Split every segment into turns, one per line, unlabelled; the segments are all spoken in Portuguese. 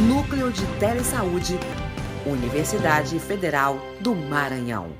Núcleo de Telesaúde, Universidade Federal do Maranhão.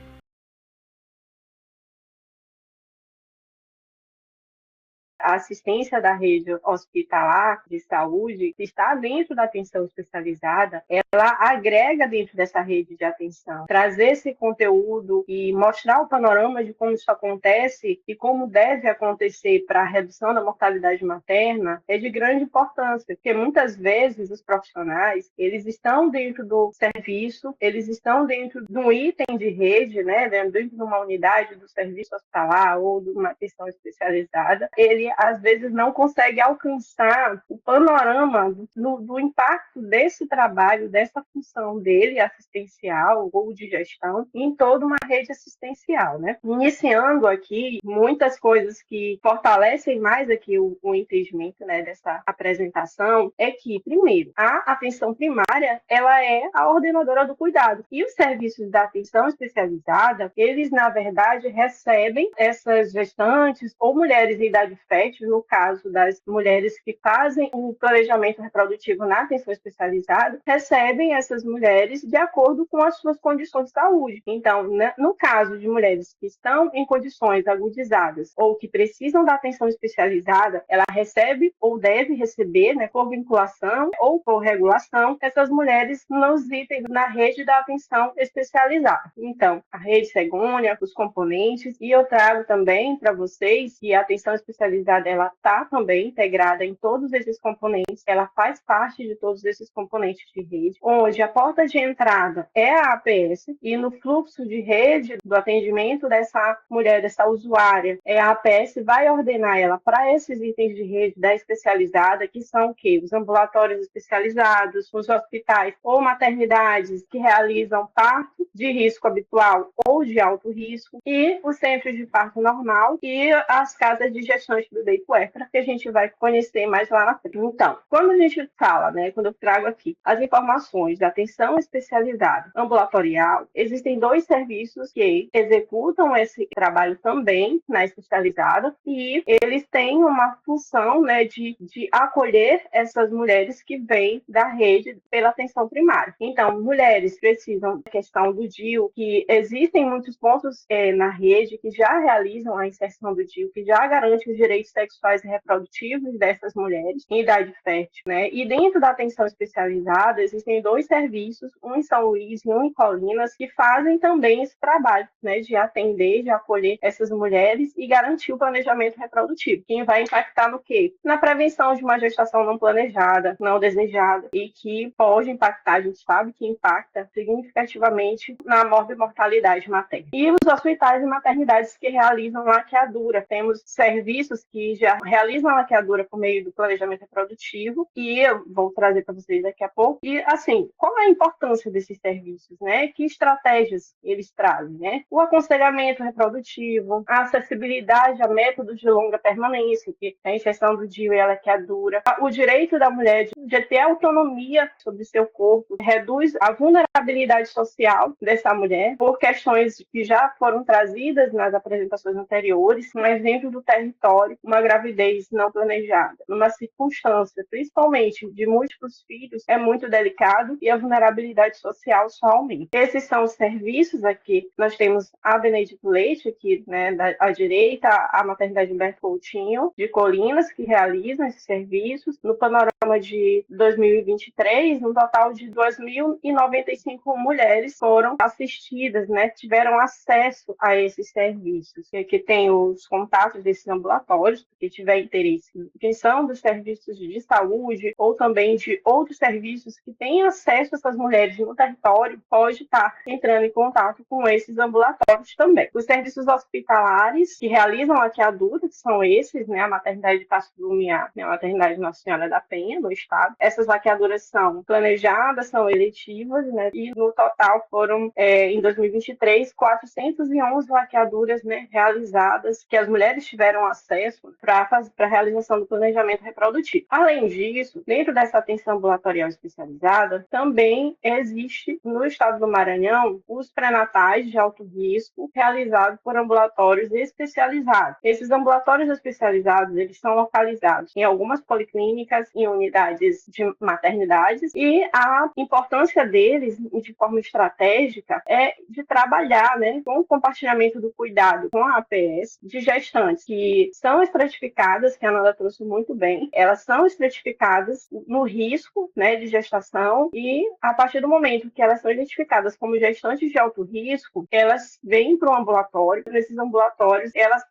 A assistência da rede hospitalar de saúde, que está dentro da atenção especializada, ela agrega dentro dessa rede de atenção, trazer esse conteúdo e mostrar o panorama de como isso acontece e como deve acontecer para a redução da mortalidade materna é de grande importância, porque muitas vezes os profissionais, eles estão dentro do serviço, eles estão dentro de um item de rede, né, dentro de uma unidade do serviço hospitalar ou de uma atenção especializada, ele às vezes não consegue alcançar o panorama do impacto desse trabalho, dessa função dele assistencial ou de gestão em toda uma rede assistencial, né? Iniciando aqui muitas coisas que fortalecem mais aqui o entendimento, né, dessa apresentação é que, primeiro, a atenção primária, ela é a ordenadora do cuidado e os serviços da atenção especializada, eles na verdade recebem essas gestantes ou mulheres em idade fértil, no caso das mulheres que fazem o planejamento reprodutivo na atenção especializada, recebem essas mulheres de acordo com as suas condições de saúde. Então, no caso de mulheres que estão em condições agudizadas ou que precisam da atenção especializada, ela recebe ou deve receber, né, por vinculação ou por regulação, essas mulheres nos itens na rede da atenção especializada. Então, a rede cegônia, os componentes, e eu trago também para vocês que a atenção especializada ela está também integrada em todos esses componentes, ela faz parte de todos esses componentes de rede, onde a porta de entrada é a APS e no fluxo de rede do atendimento dessa mulher, dessa usuária, a APS vai ordenar ela para esses itens de rede da especializada, que são o quê? Os ambulatórios especializados, os hospitais ou maternidades que realizam parto de risco habitual ou de alto risco, e os centros de parto normal e as casas de gestantes do bebê puérpera, que a gente vai conhecer mais lá na frente. Então, quando a gente fala, né, quando eu trago aqui as informações da atenção especializada ambulatorial, existem dois serviços que executam esse trabalho também na especializada e eles têm uma função, né, de acolher essas mulheres que vêm da rede pela atenção primária. Então, mulheres precisam da questão do DIU, que existem muitos pontos na rede que já realizam a inserção do DIU, que já garante os direitos sexuais e reprodutivos dessas mulheres em idade fértil, né? E dentro da atenção especializada existem dois serviços, um em São Luís e um em Colinas, que fazem também esse trabalho, né, de atender, de acolher essas mulheres e garantir o planejamento reprodutivo, que vai impactar no quê? Na prevenção de uma gestação não planejada, não desejada, e que pode impactar, a gente sabe que impacta significativamente na morbimortalidade materna. E os hospitais e maternidades que realizam laqueadura, temos serviços que já realizam a laqueadura por meio do planejamento reprodutivo, e eu vou trazer para vocês daqui a pouco. E, assim, qual é a importância desses serviços, né? Que estratégias eles trazem, né? O aconselhamento reprodutivo, a acessibilidade a métodos de longa permanência, que é a inserção do DIU e a laqueadura, o direito da mulher de ter autonomia sobre seu corpo, reduz a vulnerabilidade social dessa mulher, por questões que já foram trazidas nas apresentações anteriores, mas dentro do território, uma gravidez não planejada, numa circunstância, principalmente de múltiplos filhos, é muito delicado e a vulnerabilidade social só aumenta. Esses são os serviços aqui. Nós temos a Benedito Leite, aqui, né, à direita, a maternidade Humberto Coutinho, de Colinas, que realizam esses serviços. No panorama de 2023, um total de 2.095 mulheres foram assistidas, né, tiveram acesso a esses serviços. E aqui tem os contatos desses ambulatórios, que tiver interesse. Quem são dos serviços de saúde ou também de outros serviços que têm acesso a essas mulheres no território, pode estar entrando em contato com esses ambulatórios também. Os serviços hospitalares que realizam laqueadura, que são esses, né, a maternidade de Passo do Lumiar, né, a maternidade Nossa Senhora da Penha, no estado. Essas laqueaduras são planejadas, são eletivas, né, e no total foram foram, em 2023, 411 laqueaduras, né, realizadas, que as mulheres tiveram acesso para a realização do planejamento reprodutivo. Além disso, dentro dessa atenção ambulatorial especializada, também existe no estado do Maranhão os pré-natais de alto risco realizados por ambulatórios especializados. Esses ambulatórios especializados, eles são localizados em algumas policlínicas, em unidades de maternidades, e a importância deles, de forma estratégica, é de trabalhar, né, com o compartilhamento do cuidado com a APS de gestantes que são estratificadas, que a Nanda trouxe muito bem, elas são estratificadas no risco, né, de gestação, e a partir do momento que elas são identificadas como gestantes de alto risco, elas vêm para o ambulatório. Nesses ambulatórios, elas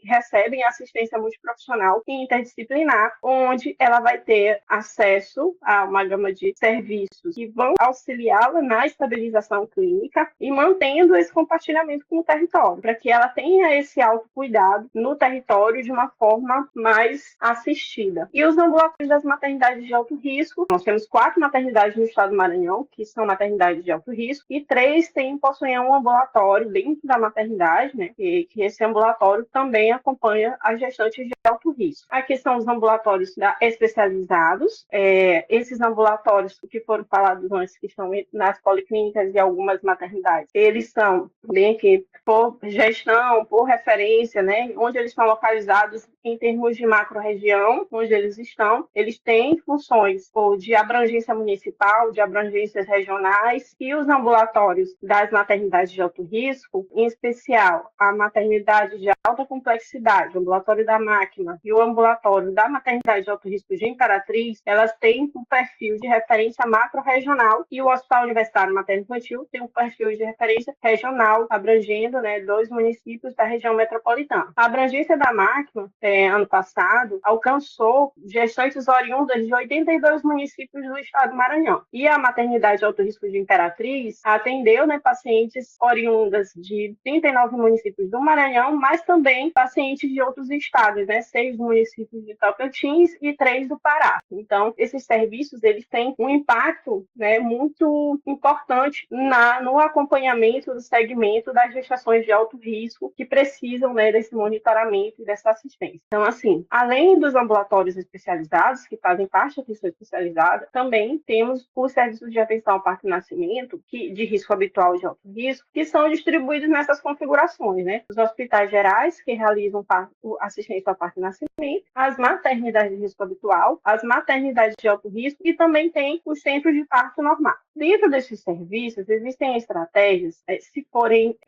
recebem assistência multiprofissional e interdisciplinar, onde ela vai ter acesso a uma gama de serviços que vão auxiliá-la na estabilização clínica e mantendo esse compartilhamento com o território, para que ela tenha esse autocuidado no território de uma forma mais assistida. E os ambulatórios das maternidades de alto risco, nós temos 4 maternidades no estado do Maranhão, que são maternidades de alto risco, e 3 possuem um ambulatório dentro da maternidade, né, que esse ambulatório também acompanha as gestantes de alto risco. Aqui são os ambulatórios especializados, esses ambulatórios que foram falados antes, que estão nas policlínicas e algumas maternidades, eles são bem aqui por gestão, por referência, né, onde eles estão localizados em termos de macro-região, onde eles estão. Eles têm funções de abrangência municipal, de abrangências regionais, e os ambulatórios das maternidades de alto risco, em especial a maternidade de alta complexidade, o ambulatório da Máquina e o ambulatório da maternidade de alto risco de Imperatriz, elas têm um perfil de referência macro-regional, e o Hospital Universitário Materno-Infantil tem um perfil de referência regional, abrangendo, né, 2 municípios da região metropolitana. A abrangência da Máquina, ano passado, alcançou gestantes oriundas de 82 municípios do estado do Maranhão. E a maternidade de alto risco de Imperatriz atendeu, né, pacientes oriundas de 39 municípios do Maranhão, mas também pacientes de outros estados, né, 6 municípios de Tocantins e 3 do Pará. Então, esses serviços, eles têm um impacto, né, muito importante no acompanhamento do segmento das gestações de alto risco que precisam, né, desse monitoramento e dessa assistência. Então, assim, além dos ambulatórios especializados, que fazem parte da atenção especializada, também temos os serviços de atenção ao parto e nascimento, de risco habitual e de alto risco, que são distribuídos nessas configurações, né? Os hospitais gerais, que realizam assistência ao parto e nascimento, as maternidades de risco habitual, as maternidades de alto risco, e também tem os centros de parto normal. Dentro desses serviços, existem estratégias, se forem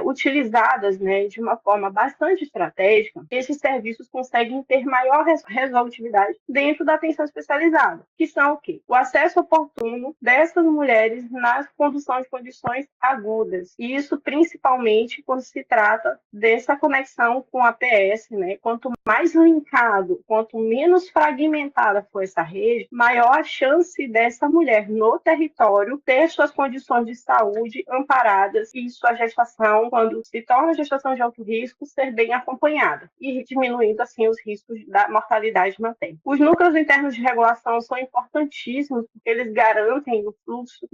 utilizadas, né, de uma forma bastante estratégica, esses serviços conseguem ter maior resolutividade dentro da atenção especializada, que são o quê? O acesso oportuno dessas mulheres na condução de condições agudas, e isso principalmente quando se trata dessa conexão com a APS, né? Quanto mais linkado, quanto menos fragmentada for essa rede, maior a chance dessa mulher no território ter suas condições de saúde amparadas e sua gestação, quando se torna gestação de alto risco, ser bem acompanhada e diminuindo assim os riscos da mortalidade materna. Os núcleos internos de regulação são importantíssimos porque eles garantem o fluxo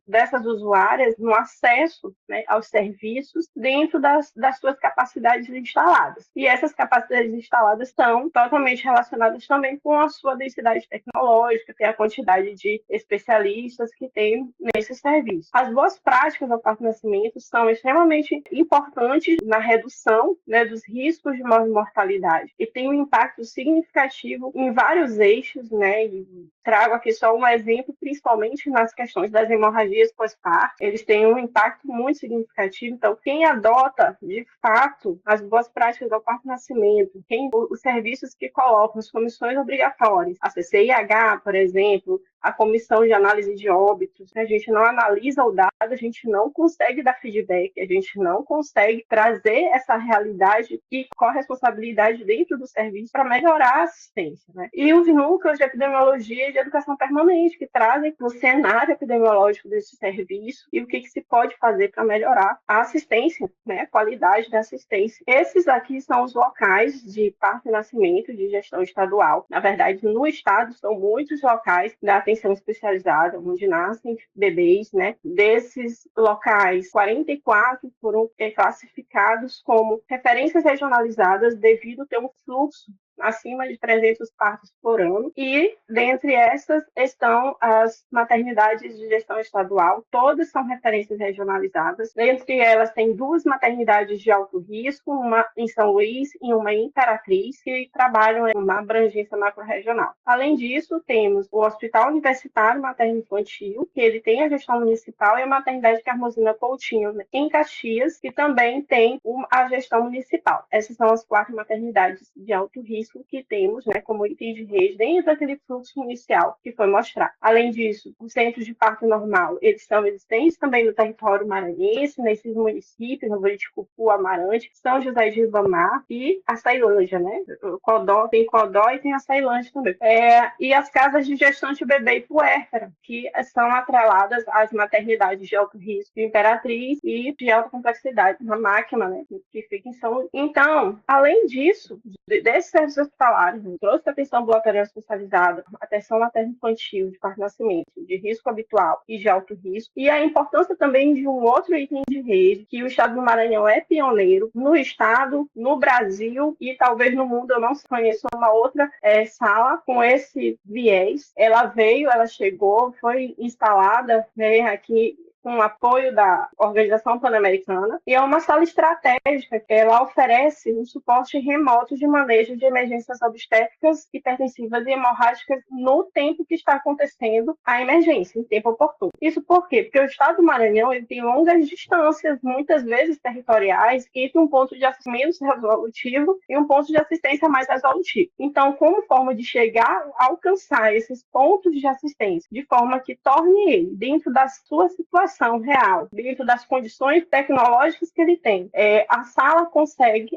dessas usuárias no acesso, né, aos serviços dentro das suas capacidades instaladas. E essas capacidades instaladas estão totalmente relacionadas também com a sua densidade tecnológica, que é a quantidade de especialistas que tem nesse serviço. As boas práticas ao parto e nascimento são extremamente importantes na redução, né, dos riscos de mortalidade e tem um impacto significativo em vários eixos, né? E trago aqui só um exemplo, principalmente nas questões das hemorragias pós-parto. Eles têm um impacto muito significativo. Então, quem adota, de fato, as boas práticas ao parto e nascimento, os serviços que colocam as comissões obrigatórias, a CCIH, por exemplo, a comissão de análise de óbitos, a gente não analisa o dado, a gente não consegue dar feedback, a gente não consegue trazer essa realidade e corresponsabilidade dentro do serviço para melhorar a assistência, né? E os núcleos de epidemiologia e de educação permanente, que trazem o cenário epidemiológico desse serviço e o que se pode fazer para melhorar a assistência, né? A qualidade da assistência. Esses aqui são os locais de parto e nascimento de gestão estadual. Na verdade, no estado, são muitos locais da atenção especializada, onde nascem bebês, né? Desses locais, 44 foram classificados como referências regionalizadas devido a ter um fluxo acima de 300 partos por ano, e dentre essas estão as maternidades de gestão estadual, todas são referências regionalizadas. Dentre elas tem 2 maternidades de alto risco, uma em São Luís e uma em Imperatriz, que trabalham em uma abrangência macro-regional. Além disso, temos o Hospital Universitário Materno-Infantil, que ele tem a gestão municipal, e a Maternidade Carmozina Coutinho, em Caxias, que também tem a gestão municipal. Essas são as 4 maternidades de alto risco que temos, né, como item de rede dentro daquele fluxo inicial que foi mostrado. Além disso, os centros de parto normal, eles são existentes também no território maranhense, nesses municípios, no Buriticupu, Amarante, São José de Ribamar e a Ceilândia, né? Codó e tem a Ceilândia também. E as casas de gestante bebê e puérpera, que são atreladas às maternidades de alto risco de Imperatriz e de alta complexidade, na máquina, né, que fica em São Luís. Então, além disso, desses serviços hospitalares, trouxe atenção ambulatorial especializada, atenção materno-infantil, de parto-nascimento, de risco habitual e de alto risco, e a importância também de um outro item de rede, que o estado do Maranhão é pioneiro no estado, no Brasil e talvez no mundo. Eu não conheço uma outra sala com esse viés. Ela chegou, foi instalada, né, aqui com o apoio da Organização Pan-Americana, e é uma sala estratégica que ela oferece um suporte remoto de manejo de emergências obstétricas, hipertensivas e hemorrágicas no tempo que está acontecendo a emergência, em tempo oportuno. Isso por quê? Porque o estado do Maranhão ele tem longas distâncias, muitas vezes territoriais, entre um ponto de assistência menos resolutivo e um ponto de assistência mais resolutivo. Então, como forma de chegar a alcançar esses pontos de assistência, de forma que torne ele, dentro da sua situação real, dentro das condições tecnológicas que ele tem, a sala consegue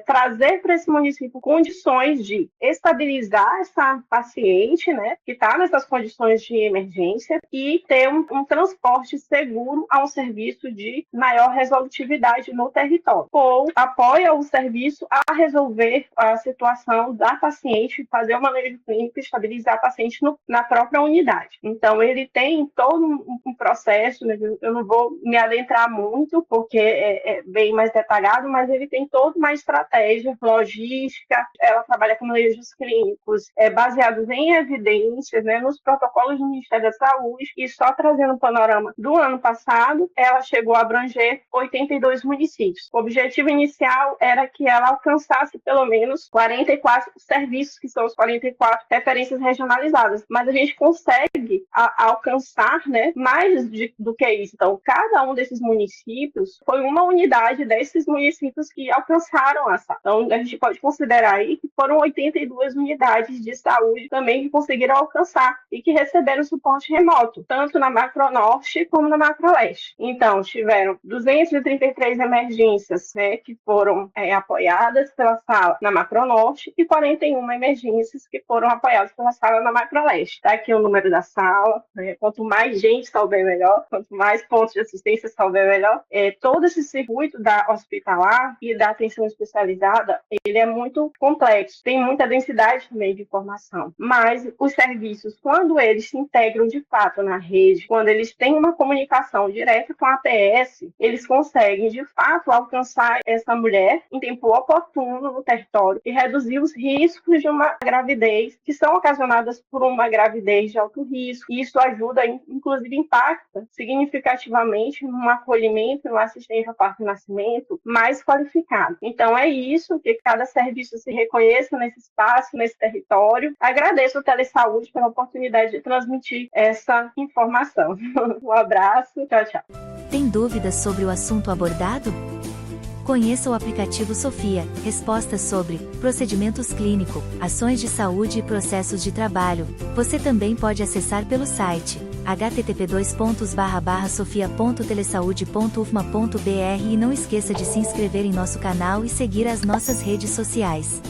trazer para esse município condições de estabilizar essa paciente, né, que está nessas condições de emergência, e ter um transporte seguro a um serviço de maior resolutividade no território. Ou apoia o serviço a resolver a situação da paciente, fazer o manejo clínico e estabilizar a paciente na própria unidade. Então, ele tem todo um processo, né, eu não vou me adentrar muito, porque é bem mais detalhado, mas ele tem toda uma estratégia logística, ela trabalha com manejos clínicos baseados em evidências, né, nos protocolos do Ministério da Saúde, e só trazendo um panorama do ano passado, ela chegou a abranger 82 municípios. O objetivo inicial era que ela alcançasse pelo menos 44 serviços, que são os 44 referências regionalizadas, mas a gente consegue alcançar, né, mais do que isso. Então, cada um desses municípios foi uma unidade desses municípios que alcançaram essa. Então, a gente pode considerar aí que foram 82 unidades de saúde também que conseguiram alcançar e que receberam suporte remoto, tanto na Macro Norte como na Macro Leste. Então, tiveram 233 emergências, né, que foram apoiadas pela sala na Macro Norte e 41 emergências que foram apoiadas pela sala na Macro Leste. Está aqui o número da sala, né? Quanto mais gente souber melhor, quanto mais pontos de assistência souber melhor. Todo esse circuito da hospitalar e da atenção especializada, ele é muito complexo, tem muita densidade também de informação, mas os serviços, quando eles se integram de fato na rede, quando eles têm uma comunicação direta com a APS, eles conseguem de fato alcançar essa mulher em tempo oportuno no território e reduzir os riscos de uma gravidez que são ocasionadas por uma gravidez de alto risco. E isso ajuda, inclusive impacta significativamente no acolhimento, no assistência ao parto e nascimento mais qualificado. Então é isso, que cada serviço se reconheça nesse espaço, nesse território. Agradeço ao Telesaúde pela oportunidade de transmitir essa informação. Um abraço, tchau, tchau.
Tem dúvidas sobre o assunto abordado? Conheça o aplicativo Sofia, respostas sobre procedimentos clínicos, ações de saúde e processos de trabalho. Você também pode acessar pelo site http://sofia.telesaude.ufma.br e não esqueça de se inscrever em nosso canal e seguir as nossas redes sociais.